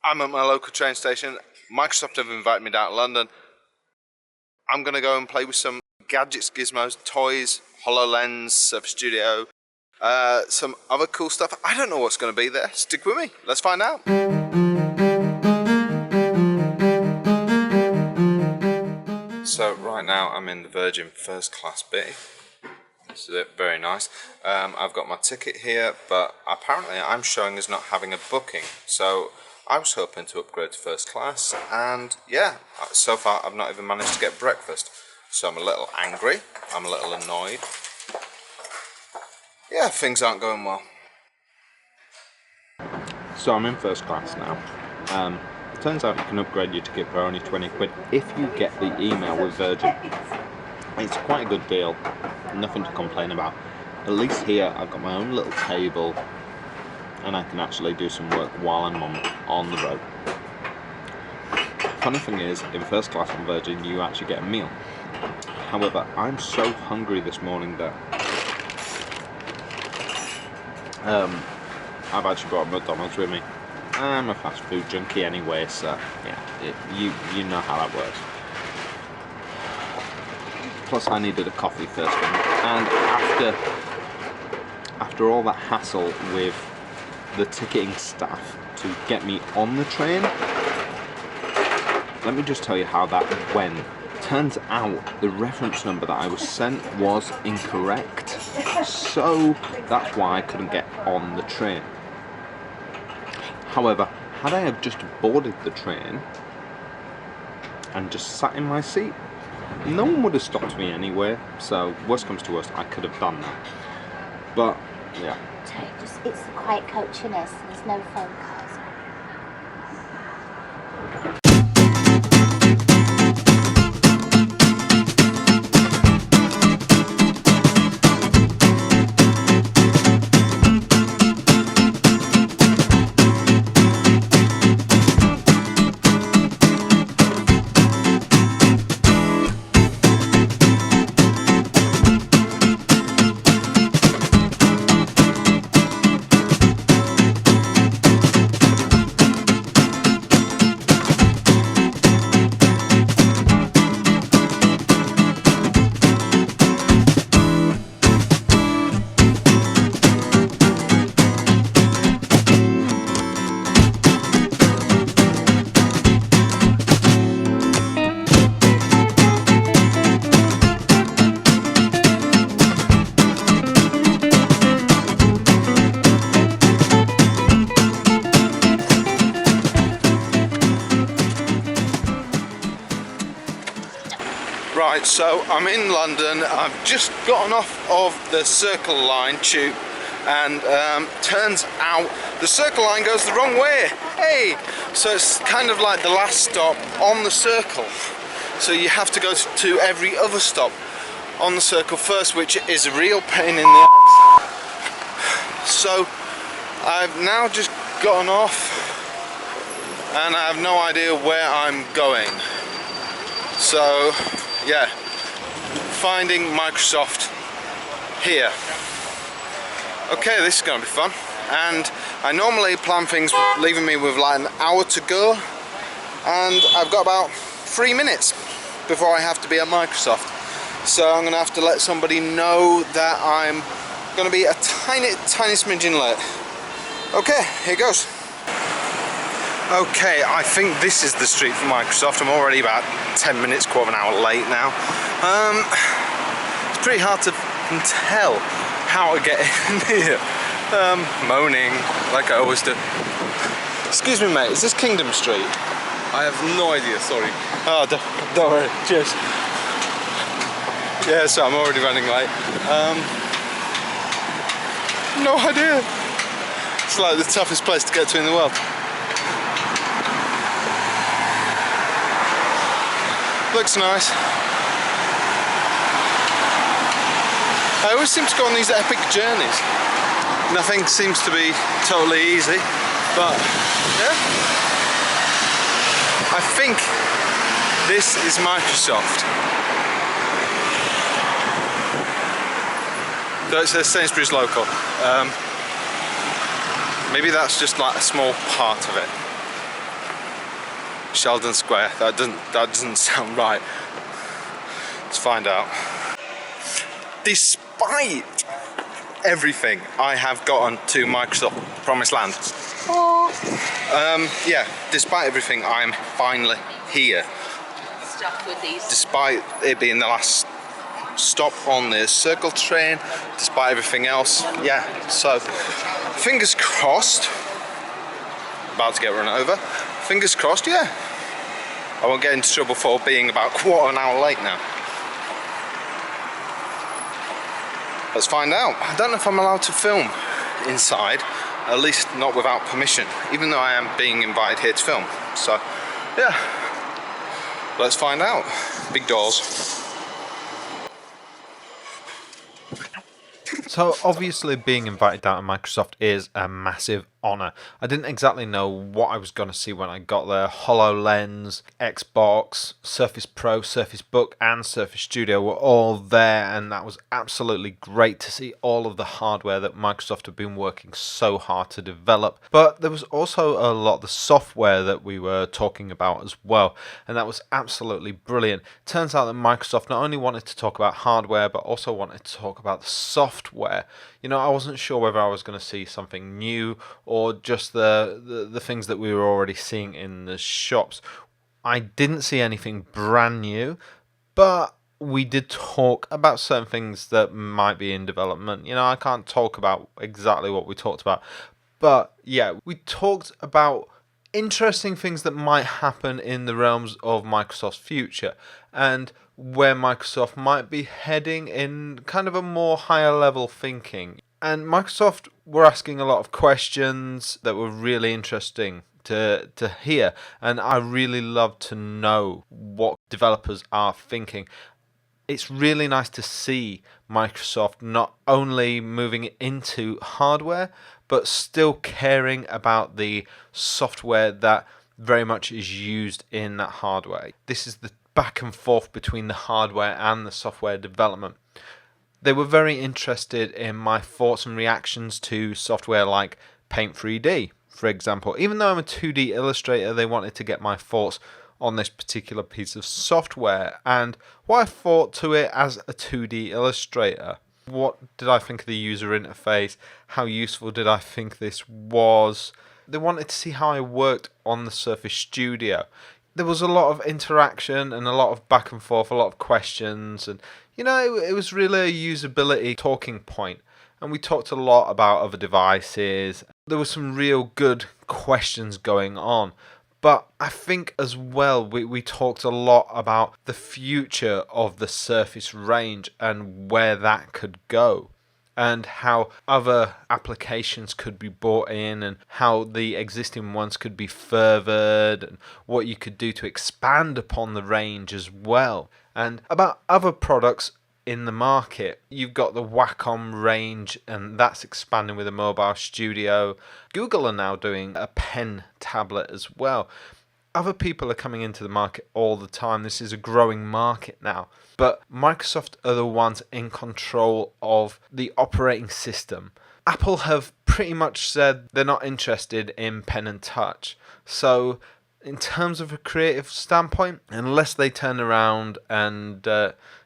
I'm at my local train station. Microsoft have invited me down to London. I'm going to go and play with some gadgets, gizmos, toys, HoloLens, Surface Studio, some other cool stuff. I don't know what's going to be there. Stick with me. Let's find out. So right now I'm in the Virgin First Class B. This is it, very nice. I've got my ticket here, but apparently I'm showing as not having a booking. So I was hoping to upgrade to first class, and yeah, so far I've not even managed to get breakfast. So I'm a little angry, I'm a little annoyed. Yeah, things aren't going well. So I'm in first class now. It turns out you can upgrade your ticket for only 20 quid if you get the email with Virgin. It's quite a good deal, nothing to complain about. At least here I've got my own little table and I can actually do some work while I'm on the road. Funny thing is, in first class on Virgin you actually get a meal. However, I'm so hungry this morning that I've actually brought McDonald's with me. I'm a fast food junkie anyway, so yeah, you know how that works. Plus I needed a coffee first thing, and after all that hassle with the ticketing staff to get me on the train, let me just tell you how that went. Turns out the reference number that I was sent was incorrect, so that's why I couldn't get on the train. However, had I have just boarded the train and just sat in my seat, no one would have stopped me anyway, so worst comes to worst, I could have done that. But, yeah. It's the quiet coach, innit? There's no phone calls. Right, so I'm in London. I've just gotten off of the Circle Line tube, and turns out the Circle Line goes the wrong way. Hey, so it's kind of like the last stop on the Circle. So you have to go to every other stop on the Circle first, which is a real pain in the ass. So I've now just gotten off, and I have no idea where I'm going. So yeah, finding Microsoft here. Okay, this is going to be fun. And I normally plan things leaving me with like an hour to go, and I've got about 3 minutes before I have to be at Microsoft. So I'm going to have to let somebody know that I'm going to be a tiny smidgen late. Okay, here goes. Okay, I think this is the street for Microsoft. I'm already about 10 minutes, quarter of an hour late now. It's pretty hard to tell how to get in here. Moaning, like I always do. Excuse me, mate, is this Kingdom Street? I have no idea, sorry. Oh, don't worry, cheers. Yeah, so I'm already running late. No idea. It's like the toughest place to get to in the world. Looks nice. I always seem to go on these epic journeys. Nothing seems to be totally easy, but yeah. I think this is Microsoft. So it says Sainsbury's local. Maybe that's just like a small part of it. Sheldon Square. That doesn't sound right. Let's find out. Despite everything, I have gotten to Microsoft Promised Land. Yeah, despite everything, I'm finally here. Despite it being the last stop on the Circle train, despite everything else, yeah. So, fingers crossed. About to get run over. Fingers crossed, yeah. I won't get into trouble for being about quarter of an hour late now. Let's find out. I don't know if I'm allowed to film inside, at least not without permission, even though I am being invited here to film. So, yeah. Let's find out. Big doors. So obviously being invited down to Microsoft is a massive honour. I didn't exactly know what I was going to see when I got there. HoloLens, Xbox, Surface Pro, Surface Book and Surface Studio were all there, and that was absolutely great to see all of the hardware that Microsoft have been working so hard to develop. But there was also a lot of the software that we were talking about as well, and that was absolutely brilliant. Turns out that Microsoft not only wanted to talk about hardware but also wanted to talk about the software. You know, I wasn't sure whether I was going to see something new or just the things that we were already seeing in the shops. I didn't see anything brand new, but we did talk about certain things that might be in development. You know, I can't talk about exactly what we talked about, but yeah, we talked about interesting things that might happen in the realms of Microsoft's future and where Microsoft might be heading in kind of a more higher level thinking. And Microsoft were asking a lot of questions that were really interesting to hear, and I really love to know what developers are thinking. It's really nice to see Microsoft not only moving into hardware but still caring about the software that very much is used in that hardware. This is the back and forth between the hardware and the software development. They were very interested in my thoughts and reactions to software like Paint 3D, for example. Even though I'm a 2D illustrator, they wanted to get my thoughts on this particular piece of software and what I thought to it as a 2D illustrator. What did I think of the user interface? How useful did I think this was? They wanted to see how I worked on the Surface Studio. There was a lot of interaction and a lot of back and forth, a lot of questions, and you know, it was really a usability talking point. And we talked a lot about other devices. There were some real good questions going on. But I think as well, we talked a lot about the future of the Surface range and where that could go, and how other applications could be brought in and how the existing ones could be furthered and what you could do to expand upon the range as well. And about other products in the market, you've got the Wacom range, and that's expanding with a mobile studio. Google are now doing a pen tablet as well. Other people are coming into the market all the time. This is a growing market now. But Microsoft are the ones in control of the operating system. Apple have pretty much said they're not interested in pen and touch. So in terms of a creative standpoint, unless they turn around and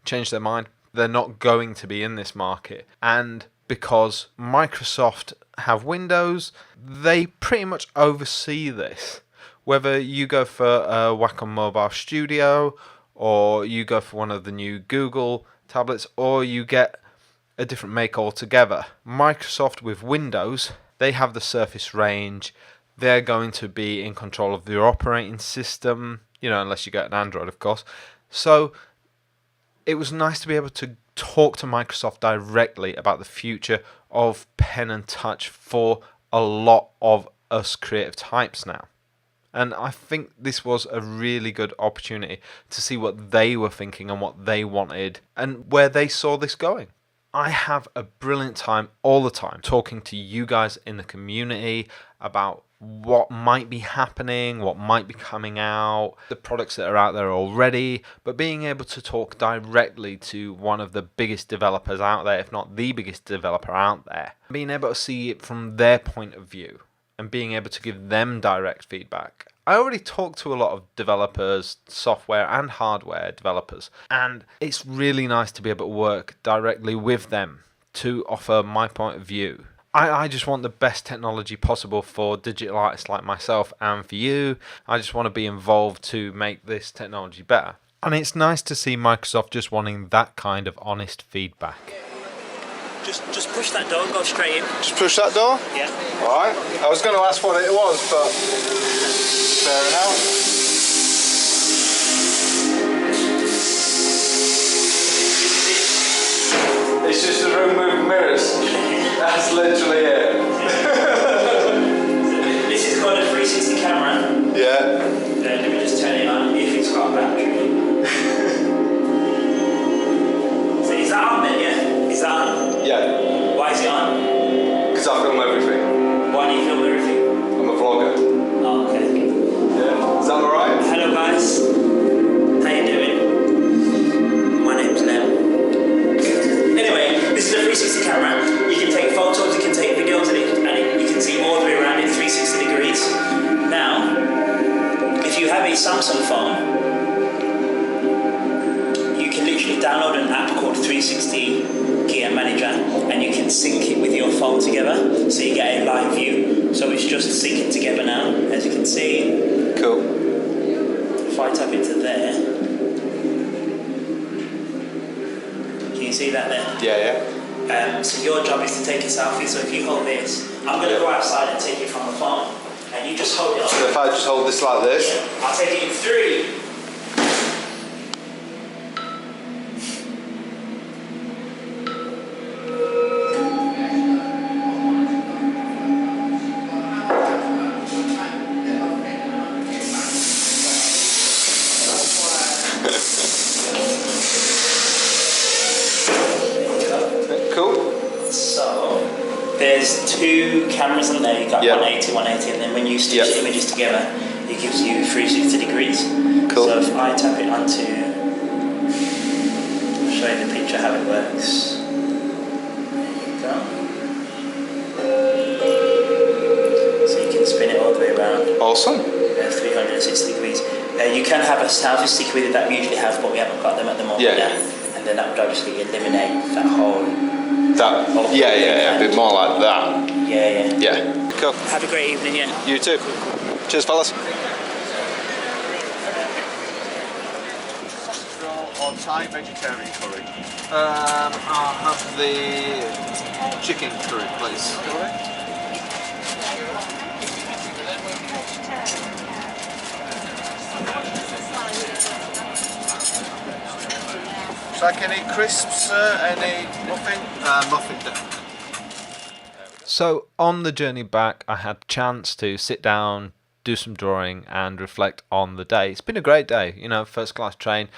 change their mind, they're not going to be in this market. And because Microsoft have Windows, they pretty much oversee this. Whether you go for a Wacom Mobile Studio, or you go for one of the new Google tablets, or you get a different make altogether, Microsoft with Windows, they have the Surface range. They're going to be in control of your operating system, you know, unless you get an Android, of course. So it was nice to be able to talk to Microsoft directly about the future of pen and touch for a lot of us creative types now. And I think this was a really good opportunity to see what they were thinking and what they wanted and where they saw this going. I have a brilliant time all the time talking to you guys in the community about what might be happening, what might be coming out, the products that are out there already, but being able to talk directly to one of the biggest developers out there, if not the biggest developer out there, being able to see it from their point of view and being able to give them direct feedback. I already talk to a lot of developers, software and hardware developers, and it's really nice to be able to work directly with them to offer my point of view. I just want the best technology possible for digital artists like myself and for you. I just want to be involved to make this technology better. And it's nice to see Microsoft just wanting that kind of honest feedback. Just push that door and go straight in. Just push that door? Yeah. Alright. I was going to ask what it was, but fair enough. It's just a room with mirrors. That's literally it. This is called a 360 camera. Yeah. Let me just turn it on if it's got a battery. So is that on then, yeah? Is that on? Yeah. Why is it on? Because I film everything. Why do you film everything? I'm a vlogger. Oh, okay. Yeah. Is that alright? Hello guys. How you doing? My name's Lem. Anyway, this is a 360 camera. You can take photos, you can take videos, and you can see all the way around in 360 degrees. Now, if you have a Samsung phone, you can literally download an app called 360 Gear Manager, and you can sync it with your phone together, so you get a live view. So it's just syncing together now, as you can see. Cool. If I tap into there, can you see that there? Yeah. So your job is to take a selfie. So if you hold this, I'm going to go outside and take it from the phone, and you just hold it on. So if I just hold this like this? Yeah. I'll take it in 3. Cool. So there's 2 cameras on there. You got 180, 180, and then when you stitch the images together, it gives you 360 degrees. Cool. So if I tap it onto, I'll show you the picture how it works. There you go. So you can spin it all the way around. Awesome. 360 degrees. You can have a selfie stick with it that we usually have, but we haven't got them at the moment. Yeah. And then that would obviously eliminate that whole. Yeah. A bit more like that. Yeah. Yeah. Cool. Have a great evening, yeah. You too. Cheers, fellas. Or Thai vegetarian curry. I'll have the chicken curry, please. Like any crisps, any muffin? Muffin, definitely. So on the journey back, I had a chance to sit down, do some drawing and reflect on the day. It's been a great day, first class train,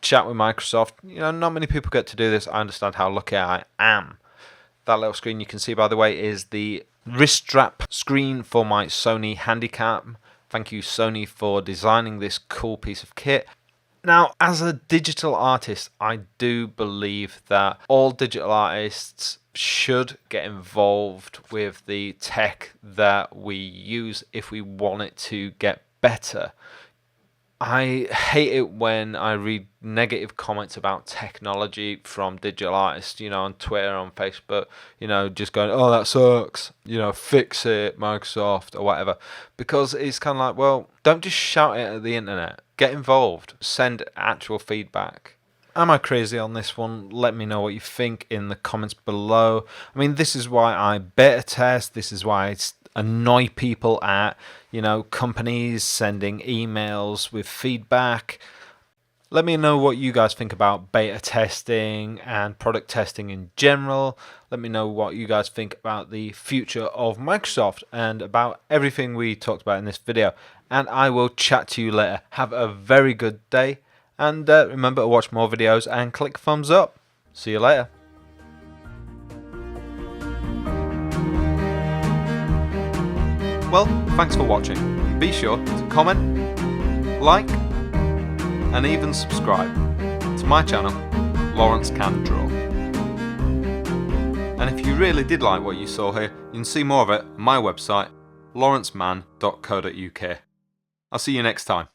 chat with Microsoft. Not many people get to do this. I understand how lucky I am. That little screen you can see, by the way, is the wrist strap screen for my Sony Handycam. Thank you, Sony, for designing this cool piece of kit. Now, as a digital artist, I do believe that all digital artists should get involved with the tech that we use if we want it to get better. I hate it when I read negative comments about technology from digital artists, on Twitter, on Facebook, just going, oh, that sucks, fix it, Microsoft, or whatever. Because it's kind of like, well, don't just shout it at the internet. Get involved. Send actual feedback. Am I crazy on this one? Let me know what you think in the comments below. I mean, this is why I beta test. This is why I annoy people at, companies sending emails with feedback. Let me know what you guys think about beta testing and product testing in general. Let me know what you guys think about the future of Microsoft and about everything we talked about in this video. And I will chat to you later. Have a very good day. And remember to watch more videos and click thumbs up. See you later. Well, thanks for watching. Be sure to comment, like, and even subscribe to my channel, LAWRENCEcanDRAW. And if you really did like what you saw here, you can see more of it on my website, lawrenceman.co.uk. I'll see you next time.